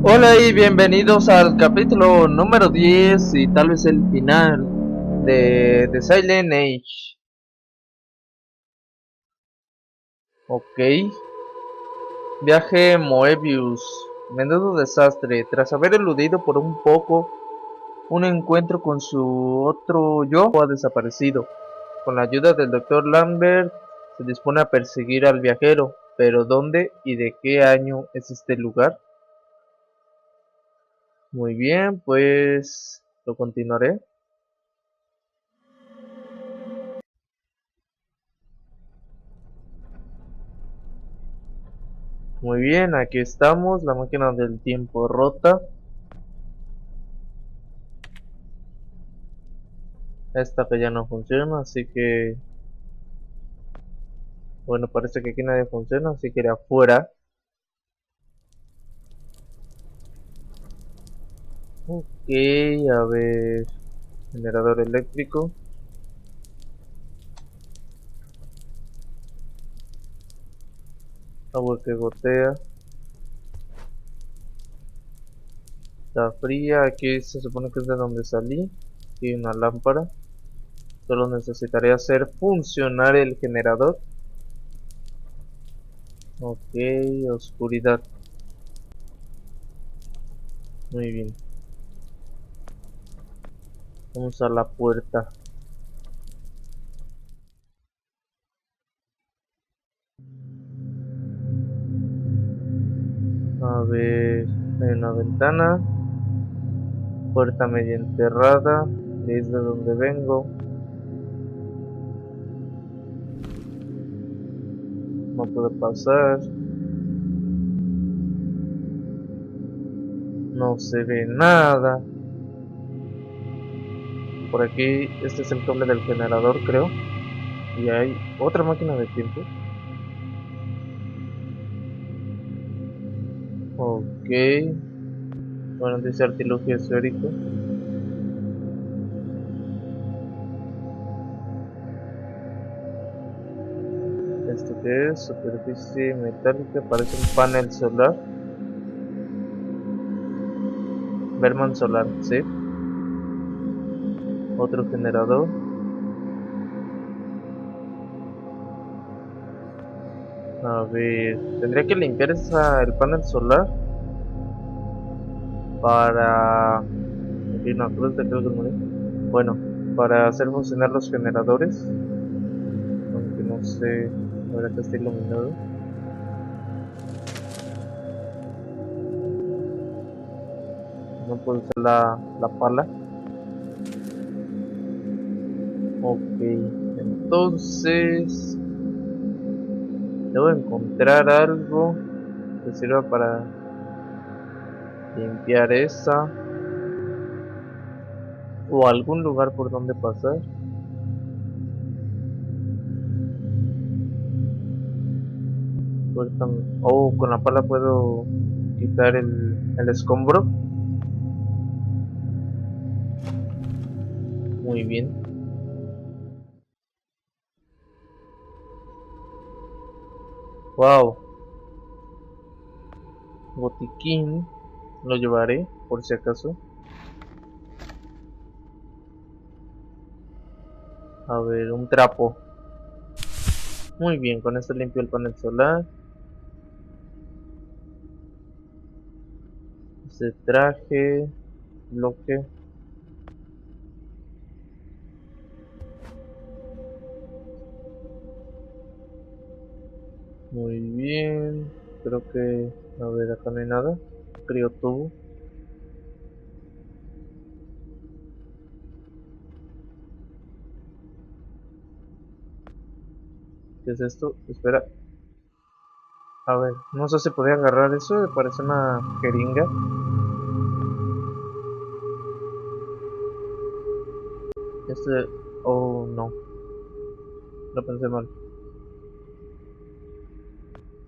Hola y bienvenidos al capítulo número 10 y tal vez el final de Silent Age. Ok. Viaje Moebius. Menudo desastre. Tras haber eludido por un poco un encuentro con su otro yo, ha desaparecido. Con la ayuda del Dr. Lambert se dispone a perseguir al viajero. Pero ¿dónde y de qué año es este lugar? Muy bien, pues lo continuaré. Muy bien, aquí estamos, la máquina del tiempo rota. Esta que ya no funciona, así que... Bueno, parece que aquí nadie funciona, así que iré afuera. Ok, a ver... Generador eléctrico. Agua que gotea. Está fría, aquí se supone que es de donde salí. Aquí hay una lámpara. Solo necesitaré hacer funcionar el generador. Ok, oscuridad. Muy bien. Vamos a la puerta. A ver, hay una ventana, puerta media enterrada, es de donde vengo, no puedo pasar, no se ve nada. Por aquí, este es el cable del generador, creo, y hay otra máquina de tiempo. Ok, bueno, dice artilugio esférico. ¿Esto qué es? Superficie metálica, parece un panel solar. Berman solar, sí. Otro generador. A ver, tendría que limpiar el panel solar para... Aquí una cruz de cruz de morir. Bueno, para hacer funcionar los generadores. Aunque no sé, ahora que está iluminado. No puedo usar la pala. Ok, entonces debo encontrar algo que sirva para limpiar esa. O algún lugar por donde pasar. Puerta- Oh, con la pala puedo quitar el escombro. Muy bien. Wow, botiquín. Lo llevaré por si acaso. A ver, un trapo. Muy bien, con esto limpio el panel solar. Este traje, bloque. Muy bien. Creo que, a ver, acá no hay nada. Criotubo. ¿Qué es esto? Espera. A ver, no sé si podía agarrar eso. Me parece una jeringa. Este. Oh, no. Lo pensé mal.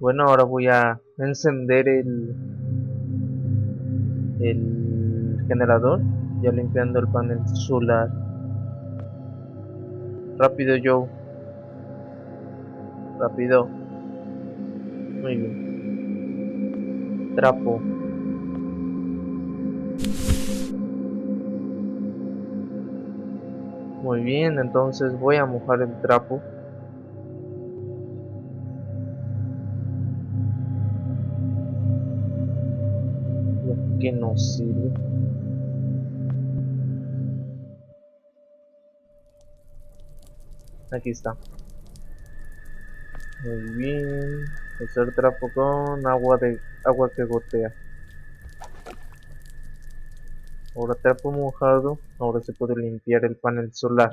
Bueno, ahora voy a encender el generador. Ya limpiando el panel solar. Rápido, Joe. Rápido. Muy bien. Trapo. Muy bien, entonces voy a mojar el trapo. Ya que nos sirve. Aquí está. Muy bien. Usar trapo con agua que gotea. Ahora trapo mojado. Ahora se puede limpiar el panel solar.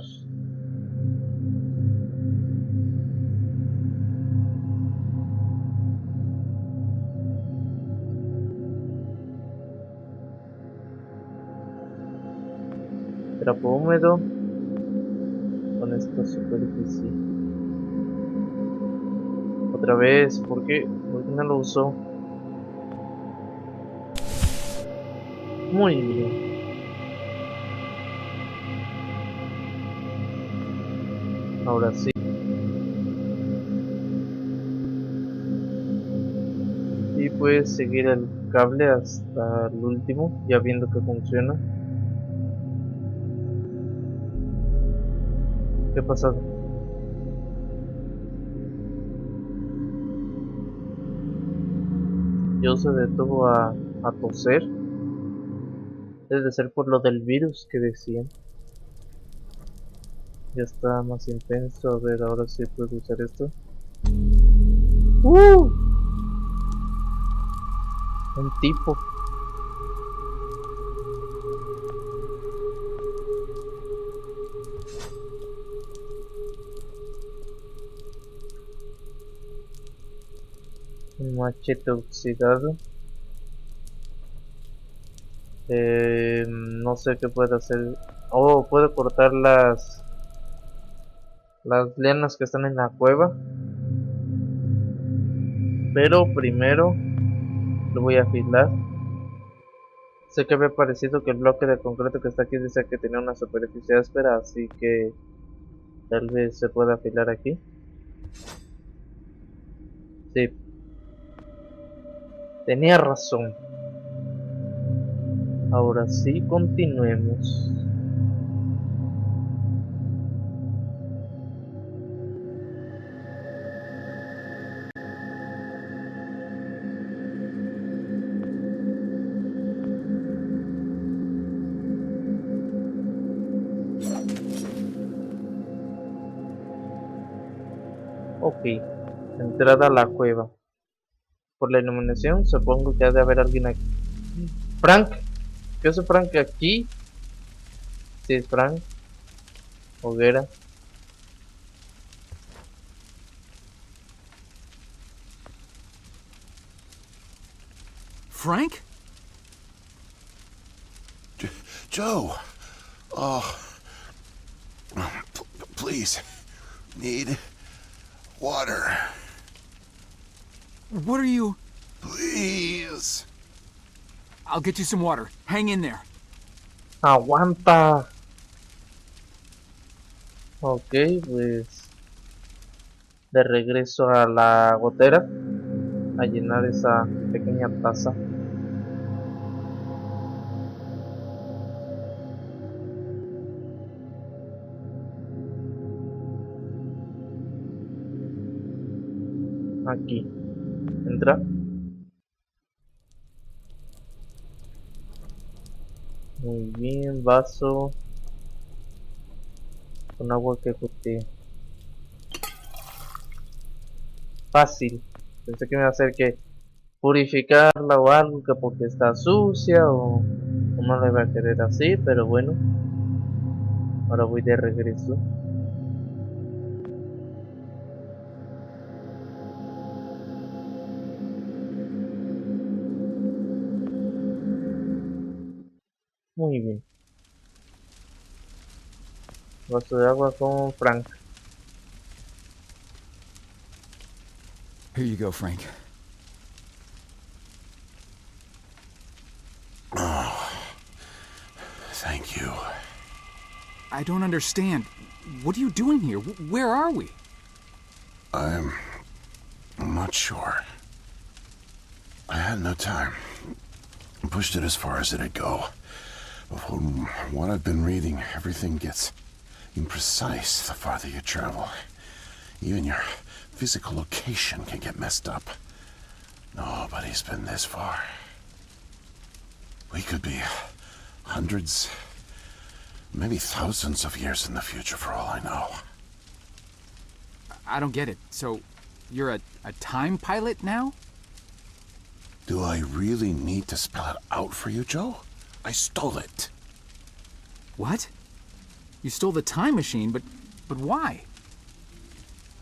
Trapo húmedo con esta superficie. Otra vez, ¿por qué no lo usó? Muy bien. Ahora sí. Y puedes seguir el cable hasta el último, ya viendo que funciona. ¿Qué ha pasado? Yo se detuvo a toser. Debe ser por lo del virus que decían. Ya está más intenso. A ver, ahora sí puedo usar esto. Un tipo. Un machete oxidado. No sé qué puede hacer. Oh, puedo cortar las lianas que están en la cueva. Pero primero lo voy a afilar. Sé que había parecido que el bloque de concreto que está aquí dice que tenía una superficie áspera, así que tal vez se pueda afilar aquí. Sí, tenía razón. Ahora sí, continuemos. Ok, entrada a la cueva. Por la iluminación, supongo que ha de haber alguien aquí. Frank, ¿qué hace Frank aquí? Sí, es Frank. Hoguera. Frank? Joe! Oh. Please. Need water. What are you... Please. I'll get you some water. Hang in there. Aguanta. Ok, pues de regreso a la gotera a llenar esa pequeña taza. Aquí. Entra. Muy bien, vaso con agua que gotea. Fácil. Pensé que me iba a hacer que purificarla o algo, que porque está sucia o no la iba a querer así, pero bueno. Ahora voy de regreso. Muy bien. Vaso de agua con Frank. Here you go, Frank. Oh. Thank you. I don't understand. What are you doing here? Where are we? I'm not sure. I had no time. pushed it as far as it'd go. But from what I've been reading, everything gets imprecise the farther you travel. Even your physical location can get messed up. Nobody's been this far. We could be hundreds, maybe thousands of years in the future for all I know. I don't get it. So, you're a time pilot now? Do I really need to spell it out for you, Joe? I stole it. What? You stole the time machine, but why?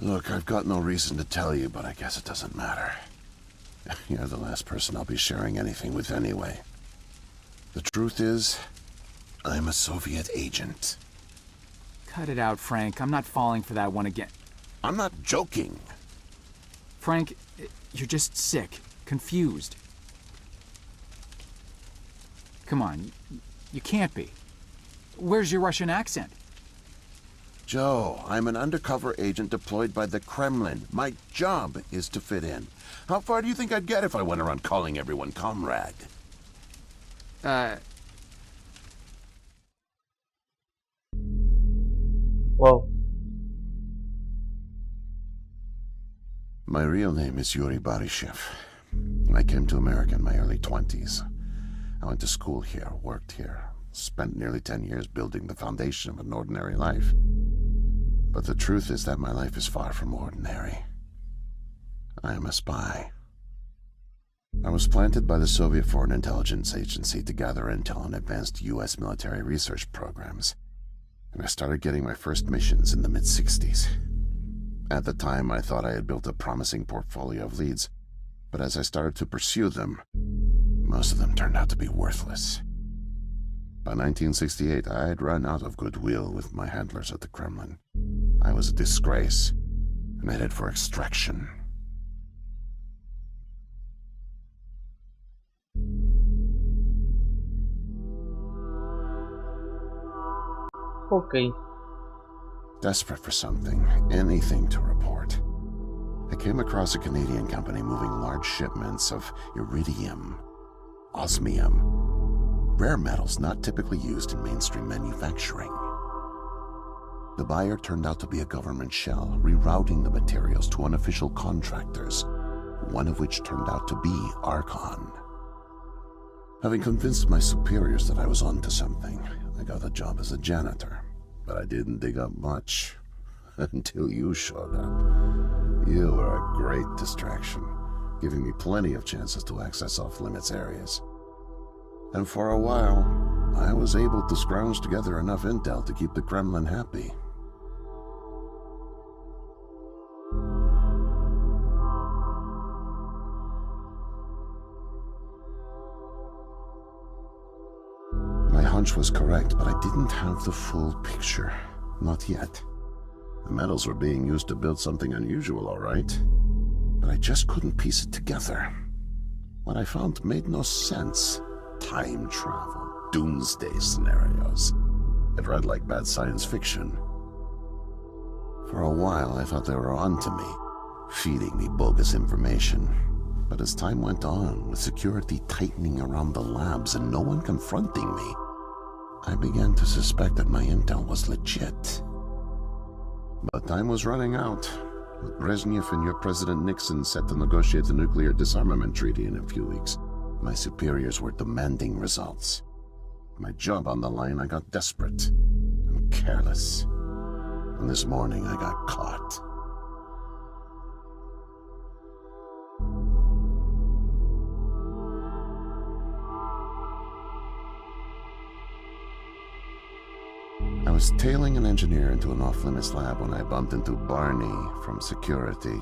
Look, I've got no reason to tell you, but I guess it doesn't matter. You're the last person I'll be sharing anything with anyway. The truth is, I'm a Soviet agent. Cut it out, Frank. I'm not falling for that one again. I'm not joking. Frank, you're just sick, confused. Come on, you can't be. Where's your Russian accent? Joe, I'm an undercover agent deployed by the Kremlin. My job is to fit in. How far do you think I'd get if I went around calling everyone comrade? Wow. My real name is Yuri Barishev. I came to America in my early 20s. I went to school here, worked here, spent nearly 10 years building the foundation of an ordinary life. But the truth is that my life is far from ordinary. I am a spy. I was planted by the Soviet Foreign Intelligence Agency to gather intel on advanced U.S. military research programs, and I started getting my first missions in the mid-60s. At the time, I thought I had built a promising portfolio of leads, but as I started to pursue them, most of them turned out to be worthless. By 1968, I had run out of goodwill with my handlers at the Kremlin. I was a disgrace, and headed for extraction. Ok. Desperate for something, anything to report. I came across a Canadian company moving large shipments of iridium, osmium, rare metals not typically used in mainstream manufacturing. The buyer turned out to be a government shell, rerouting the materials to unofficial contractors, one of which turned out to be Archon. Having convinced my superiors that I was onto something, I got a job as a janitor, but I didn't dig up much until you showed up. You were a great distraction, giving me plenty of chances to access off-limits areas. And for a while, I was able to scrounge together enough intel to keep the Kremlin happy. My hunch was correct, but I didn't have the full picture. Not yet. The metals were being used to build something unusual, all right. But I just couldn't piece it together. What I found made no sense. Time travel, doomsday scenarios. It read like bad science fiction. For a while, I thought they were onto me, feeding me bogus information. But as time went on, with security tightening around the labs and no one confronting me, I began to suspect that my intel was legit. But time was running out, with Brezhnev and your President Nixon set to negotiate the nuclear disarmament treaty in a few weeks. My superiors were demanding results. My job on the line, I got desperate and careless. And this morning, I got caught. I was tailing an engineer into an off-limits lab when I bumped into Barney from security.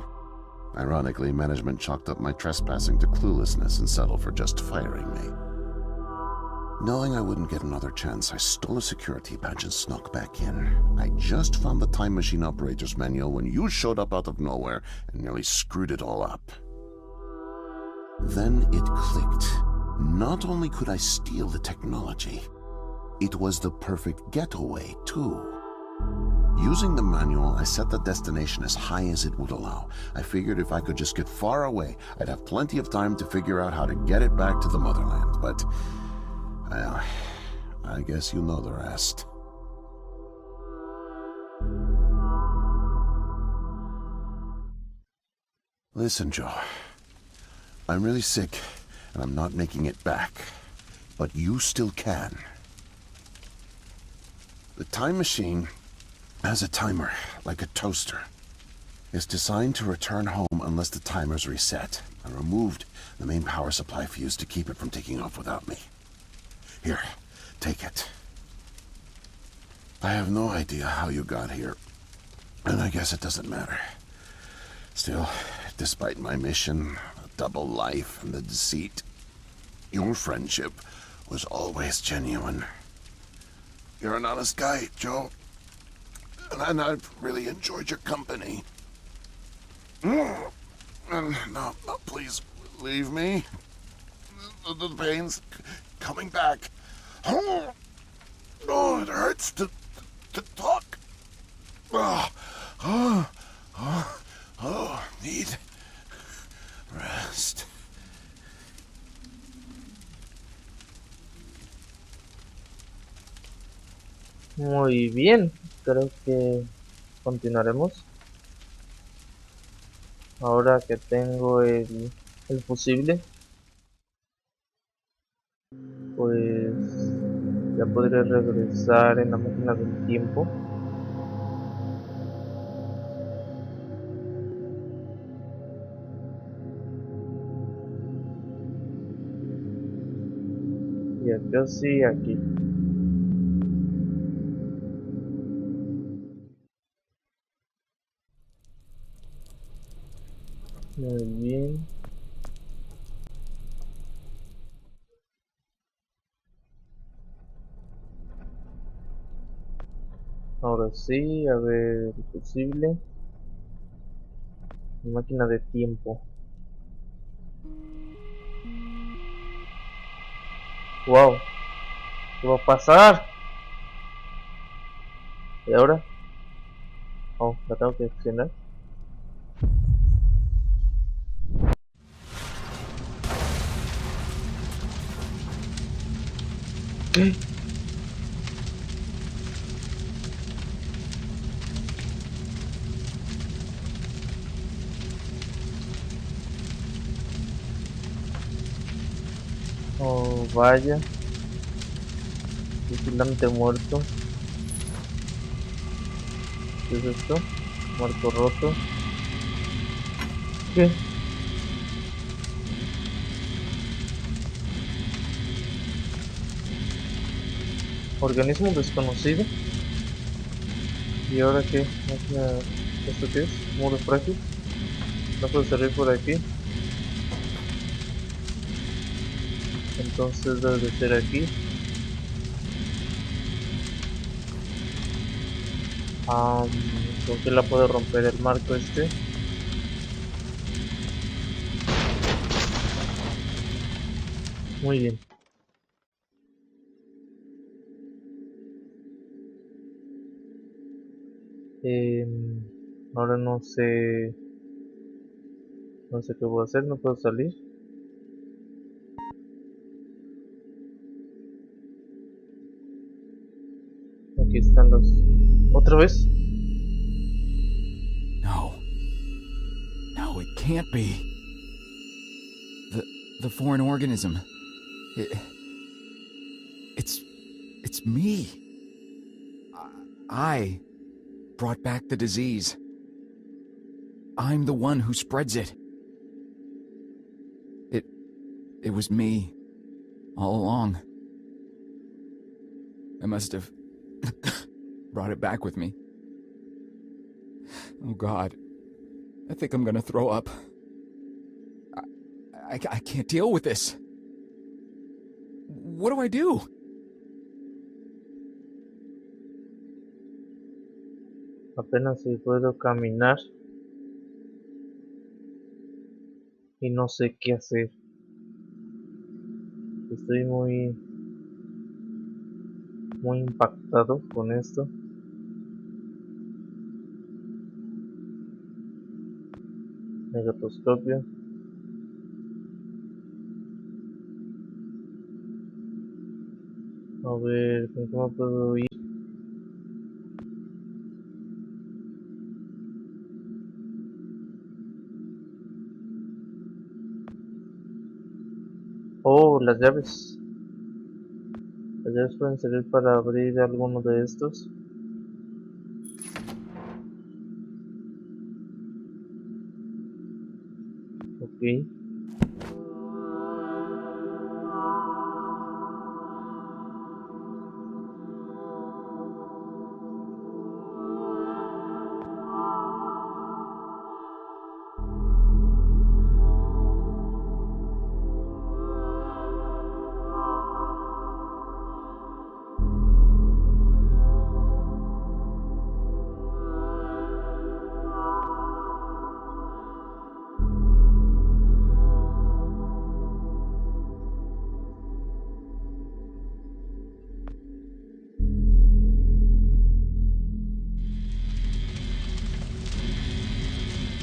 Ironically, management chalked up my trespassing to cluelessness and settled for just firing me. Knowing I wouldn't get another chance, I stole a security badge and snuck back in. I just found the time machine operator's manual when you showed up out of nowhere and nearly screwed it all up. Then it clicked. Not only could I steal the technology, it was the perfect getaway, too. Using the manual, I set the destination as high as it would allow. I figured if I could just get far away, I'd have plenty of time to figure out how to get it back to the motherland. But, well, I guess you know the rest. Listen, Joe. I'm really sick, and I'm not making it back. But you still can. The time machine has a timer, like a toaster. It's designed to return home unless the timer's reset. I removed the main power supply fuse to keep it from taking off without me. Here, take it. I have no idea how you got here, and I guess it doesn't matter. Still, despite my mission, a double life, and the deceit, your friendship was always genuine. You're an honest guy, Joe. And I've really enjoyed your company. And no, please, leave me. The pain's coming back. Oh, it hurts to talk. Need rest. Muy bien, creo que continuaremos. Ahora que tengo el fusible, pues ya podré regresar en la máquina del tiempo. Y acá sí, aquí. Muy bien. Ahora sí, a ver, posible. Máquina de tiempo. Wow, ¿qué va a pasar? ¿Y ahora? Oh, la tengo que accionar. ¿Qué? Oh, vaya. Vigilante muerto. ¿Qué es esto? Muerto roto. ¿Qué? Organismo desconocido. ¿Y ahora qué? ¿Esto qué es? Muro frágil. No puedo salir por aquí. Entonces debe de ser aquí. ¿Con qué la puedo romper el marco este? Muy bien. Ahora no sé. No sé qué voy a hacer, no puedo salir. Aquí están los... ¿Otra vez? No. No, it can't be. The foreign organism. It's me. I brought back the disease. I'm the one who spreads it. It was me all along. I must have brought it back with me. Oh God, I think I'm gonna throw up. I can't deal with this. What do I do? Apenas si puedo caminar. Y no sé qué hacer. Estoy muy impactado con esto. negatoscopio. A ver, ¿con cómo puedo ir? Oh, las llaves. Las llaves pueden servir para abrir alguno de estos. Ok.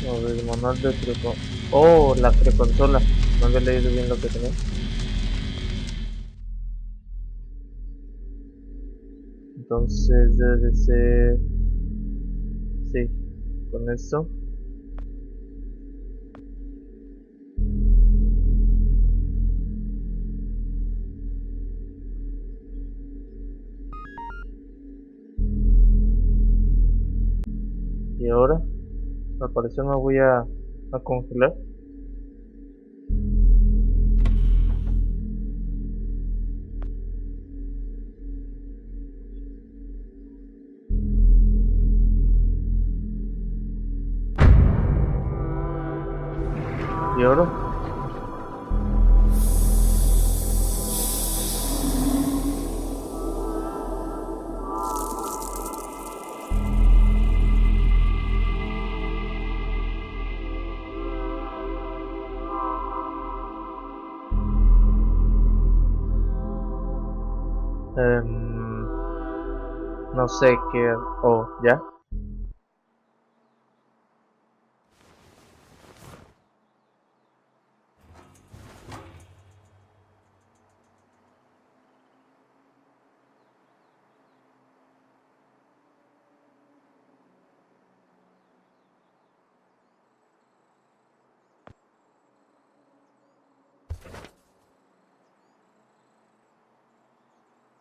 A ver, manual de preco... Oh, la preconsola. No había leído bien lo que tenía. Entonces debe de ser... Sí, con esto. Y ahora, al parecer me voy a congelar. Y ahora, no sé qué... Oh, ya.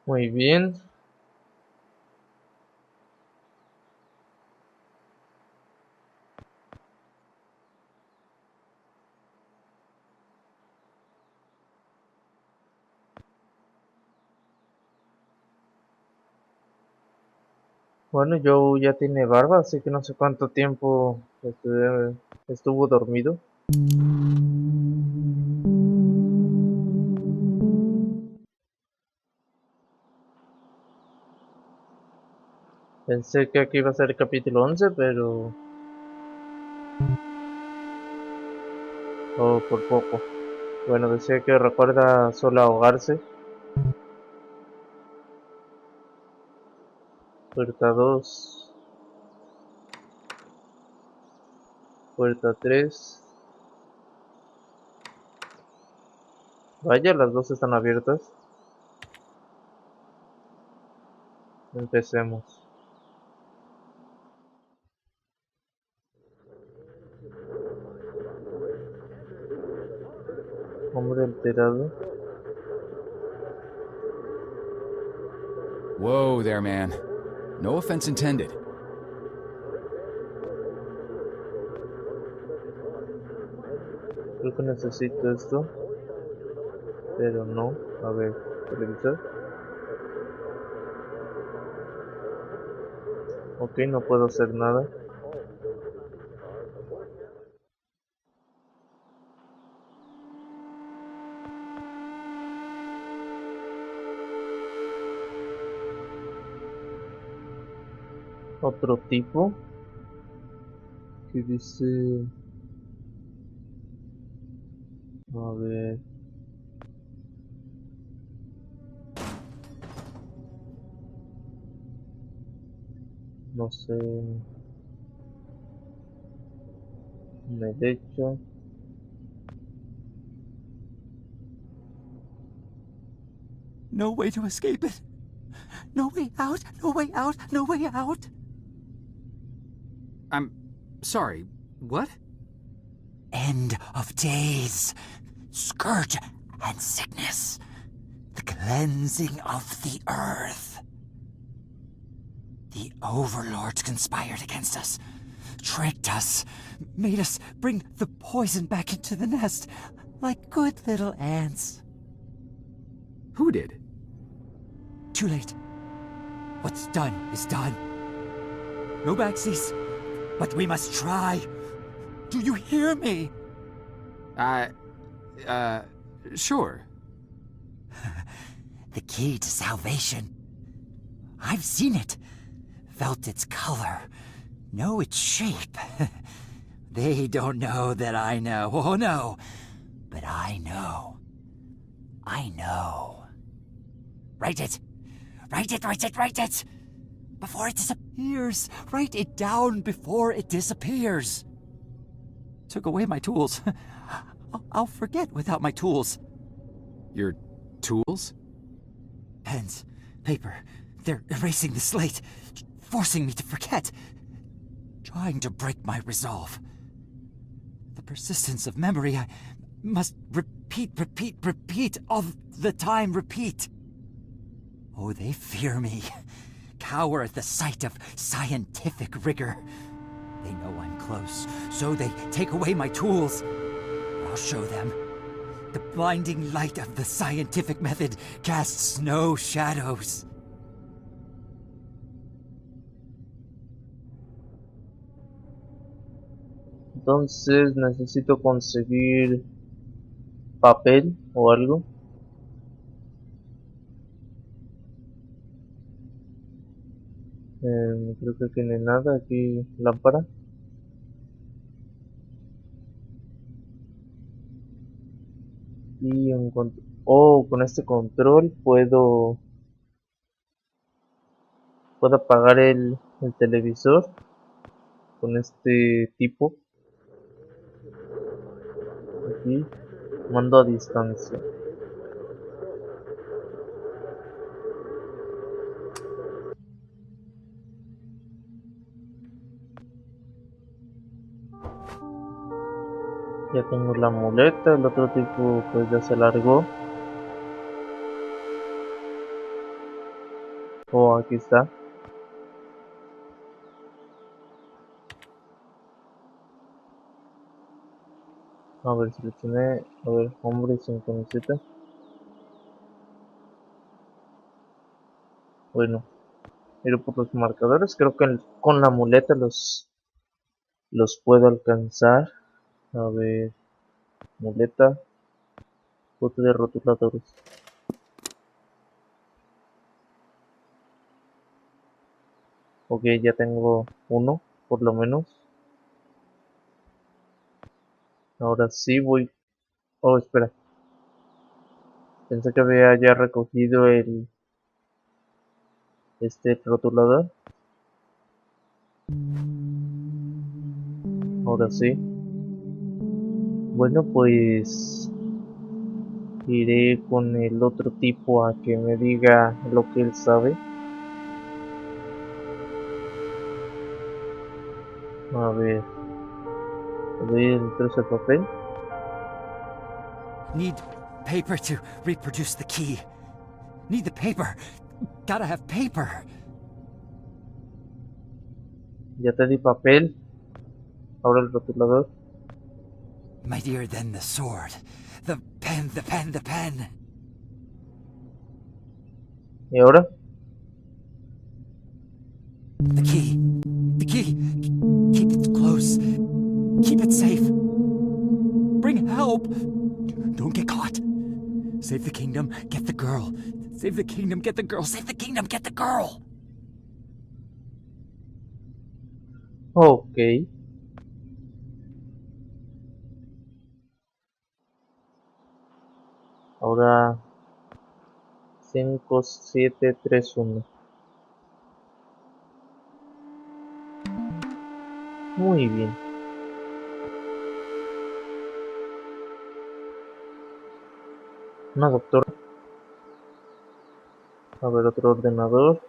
Muy bien. Bueno, yo ya tiene barba, así que no sé cuánto tiempo estuvo dormido. Pensé que aquí iba a ser el capítulo 11, pero... Oh, por poco. Bueno, decía que recuerda solo ahogarse. Puerta 2. Puerta 3. Vaya, las dos están abiertas. Empecemos. Hombre alterado. Whoa there, man. No offense intended. Creo que necesito esto. Pero no. A ver, televisor. Ok, no puedo hacer nada. Otro tipo. Que dice... A ver... No sé... Derecho. No way to escape it. No way out, no way out, no way out. I'm sorry, what? End of days. Scourge and sickness. The cleansing of the earth. The overlords conspired against us. Tricked us. Made us bring the poison back into the nest. Like good little ants. Who did? Too late. What's done is done. No backsies. But we must try. Do you hear me? Sure. The key to salvation. I've seen it. Felt its color. Know its shape. They don't know that I know. Oh no. But I know. I know. Write it. Write it, write it, write it! Before it disappears. Write it down before it disappears. Took away my tools. I'll forget without my tools. Your tools? Pens, paper, they're erasing the slate, forcing me to forget, trying to break my resolve. The persistence of memory, I must repeat, all the time repeat. Oh, they fear me, cower at the sight of scientific rigor. They know I'm close, so they take away my tools. I'll show them. The blinding light of the scientific method casts no shadows. Entonces necesito conseguir papel o algo. Creo que aquí no hay nada. Aquí lámpara. Y con este control puedo apagar el televisor con este tipo. Aquí, mando a distancia. Ya tengo la muleta, el otro tipo pues ya se largó. Oh, aquí está. A ver, seleccioné, a ver, hombre sin camiseta. Bueno, ir por los marcadores, creo que con la muleta los puedo alcanzar. A ver, muleta, bote de rotuladores. Ok, ya tengo uno, por lo menos. Ahora sí voy. Oh, espera. Pensé que había ya recogido este rotulador. Ahora sí. Bueno, pues iré con el otro tipo a que me diga lo que él sabe. A ver. Le doy el trozo de papel. Need paper to reproduce the key. Need the paper. Gotta have paper. Ya te di papel. Ahora el rotulador. Mightier than the sword. The pen, the pen, the pen. ¿Y ahora? The key. The key. Keep it close. Keep it safe. Bring help. Don't get caught. Save the kingdom, get the girl. Save the kingdom, get the girl. Save the kingdom, get the girl. Ok. Ahora 5, 7, 3, 1. Muy bien. Una doctora. A ver, otro ordenador.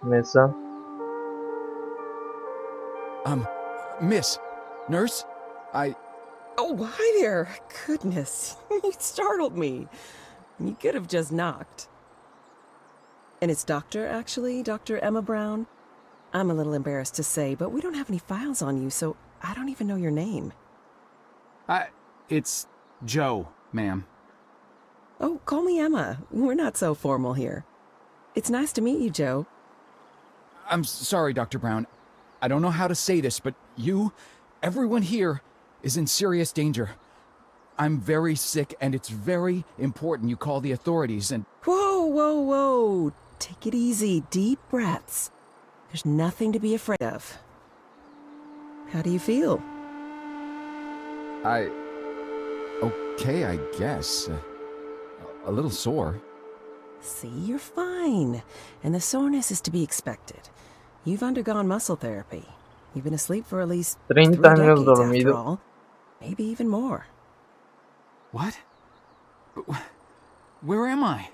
Mesa. Miss, nurse, Oh, hi there. Goodness, you startled me. You could have just knocked. And it's Doctor, actually, Dr. Emma Brown. I'm a little embarrassed to say, but we don't have any files on you, so I don't even know your name. it's Joe, ma'am. Oh, call me Emma. We're not so formal here. It's nice to meet you, Joe. I'm sorry, Dr. Brown. I don't know how to say this, but everyone here, is in serious danger. I'm very sick, and it's very important you call the authorities and... Whoa, whoa, whoa. Take it easy. Deep breaths. There's nothing to be afraid of. How do you feel? Okay, I guess. A little sore. See, you're fine. And the soreness is to be expected. You've undergone muscle therapy. You've been asleep for at least 3 30 decades años after dormido. all. Maybe even more. What? Where am I?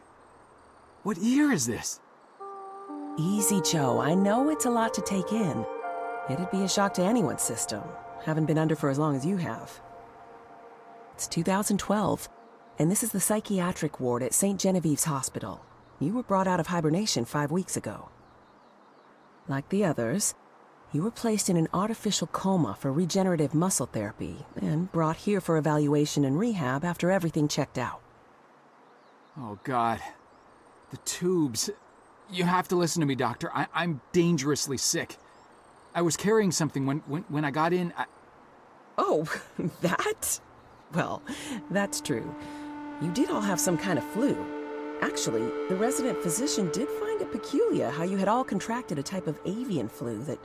What year is this? Easy, Joe. I know it's a lot to take in. It'd be a shock to anyone's system. Haven't been under for as long as you have. It's 2012, and this is the psychiatric ward at St. Genevieve's Hospital. You were brought out of hibernation 5 weeks ago. Like the others, you were placed in an artificial coma for regenerative muscle therapy and brought here for evaluation and rehab after everything checked out. Oh, God. The tubes. You have to listen to me, Doctor. I'm dangerously sick. I was carrying something when I got in. Oh, that? Well, that's true. You did all have some kind of flu. Actually, the resident physician did find it peculiar how you had all contracted a type of avian flu that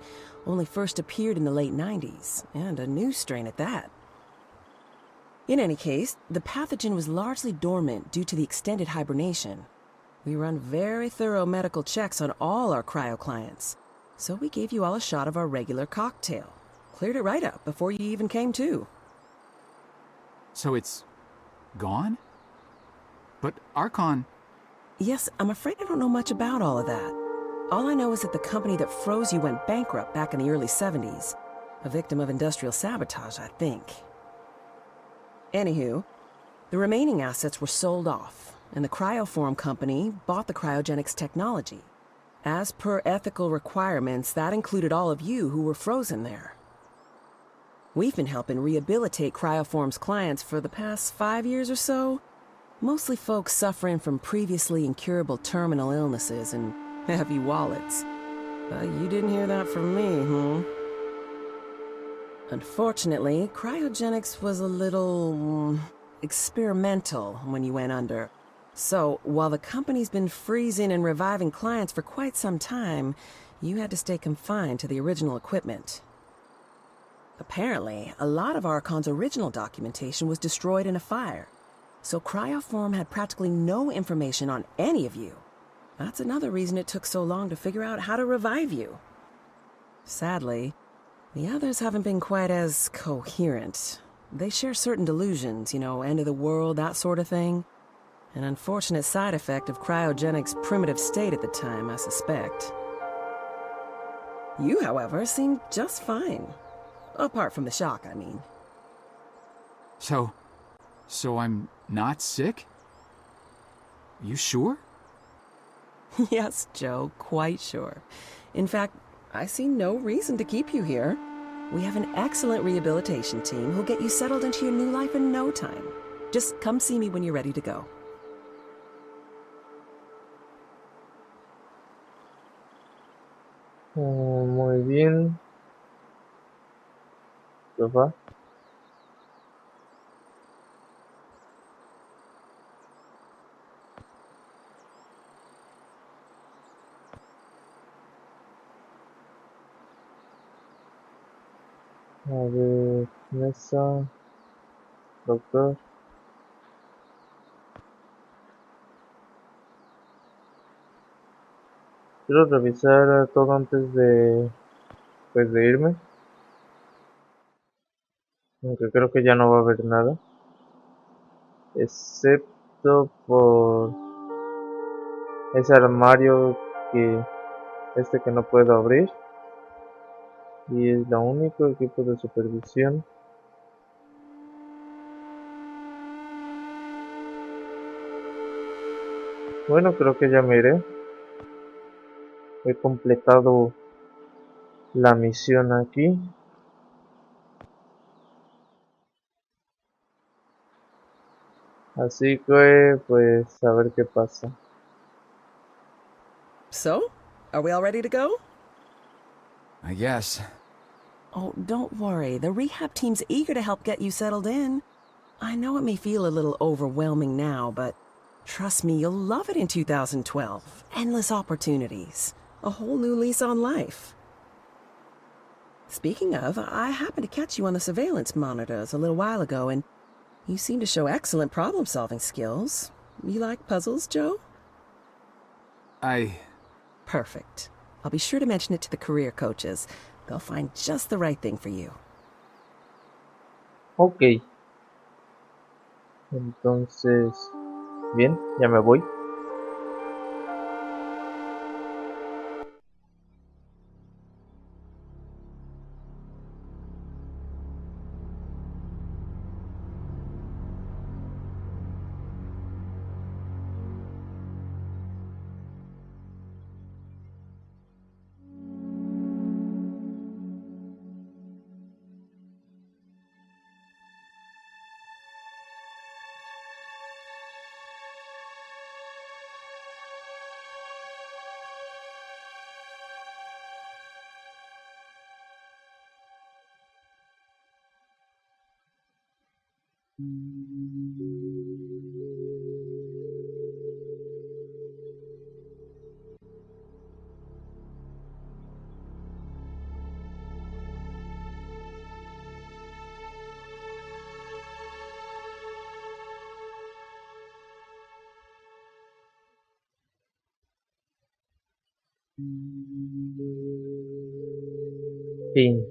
only first appeared in the late 90s, and a new strain at that. In any case, the pathogen was largely dormant due to the extended hibernation. We run very thorough medical checks on all our cryo clients, so we gave you all a shot of our regular cocktail. Cleared it right up before you even came to. So it's gone? But Archon... Yes, I'm afraid I don't know much about all of that. All I know is that the company that froze you went bankrupt back in the early 70s. A victim of industrial sabotage, I think. Anywho, the remaining assets were sold off, and the Cryoform company bought the cryogenics technology. As per ethical requirements, that included all of you who were frozen there. We've been helping rehabilitate Cryoform's clients for the past 5 years or so. Mostly folks suffering from previously incurable terminal illnesses and heavy wallets. You didn't hear that from me, Unfortunately, cryogenics was a little experimental when you went under. So, while the company's been freezing and reviving clients for quite some time, you had to stay confined to the original equipment. Apparently, a lot of Archon's original documentation was destroyed in a fire. So Cryoform had practically no information on any of you. That's another reason it took so long to figure out how to revive you. Sadly, the others haven't been quite as coherent. They share certain delusions, end of the world, that sort of thing. An unfortunate side effect of cryogenics' primitive state at the time, I suspect. You, however, seem just fine. Apart from the shock, I mean. So I'm not sick? You sure? Yes, Joe, quite sure. In fact, I see no reason to keep you here. We have an excellent rehabilitation team who'll get you settled into your new life in no time. Just come see me when you're ready to go. Muy bien. Sofá. A ver, mesa, doctor. Quiero revisar todo antes de irme. Aunque creo que ya no va a haber nada. excepto por ese armario que no puedo abrir, y es lo único. Equipo de supervisión. Bueno, creo que ya me iré. He completado la misión aquí. Así que, pues, a ver qué pasa. So, are we all ready to go? I guess. Oh, don't worry. The rehab team's eager to help get you settled in. I know it may feel a little overwhelming now, but trust me, you'll love it in 2012. Endless opportunities. A whole new lease on life. Speaking of, I happened to catch you on the surveillance monitors a little while ago, and you seem to show excellent problem-solving skills. You like puzzles, Joe? Perfect. I'll be sure to mention it to the career coaches. They'll find just the right thing for you. Ok. Entonces, bien, ya me voy. Fin.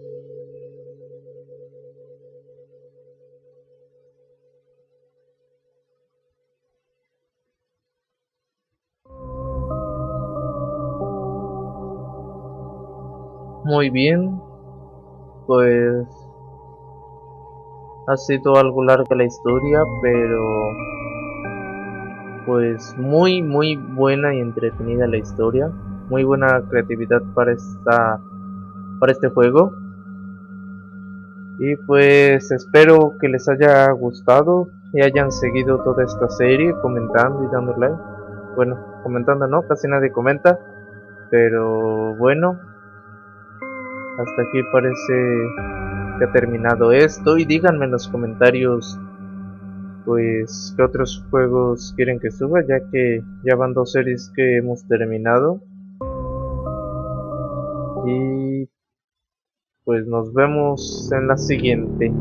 Muy bien, pues ha sido algo larga la historia, pero pues muy buena y entretenida la historia. Muy buena creatividad para este juego. Y pues espero que les haya gustado y hayan seguido toda esta serie comentando y dando like. Bueno, comentando no, casi nadie comenta, pero bueno, hasta aquí parece que ha terminado esto. Y díganme en los comentarios pues qué otros juegos quieren que suba, ya que ya van 2 series que hemos terminado. Y pues nos vemos en la siguiente.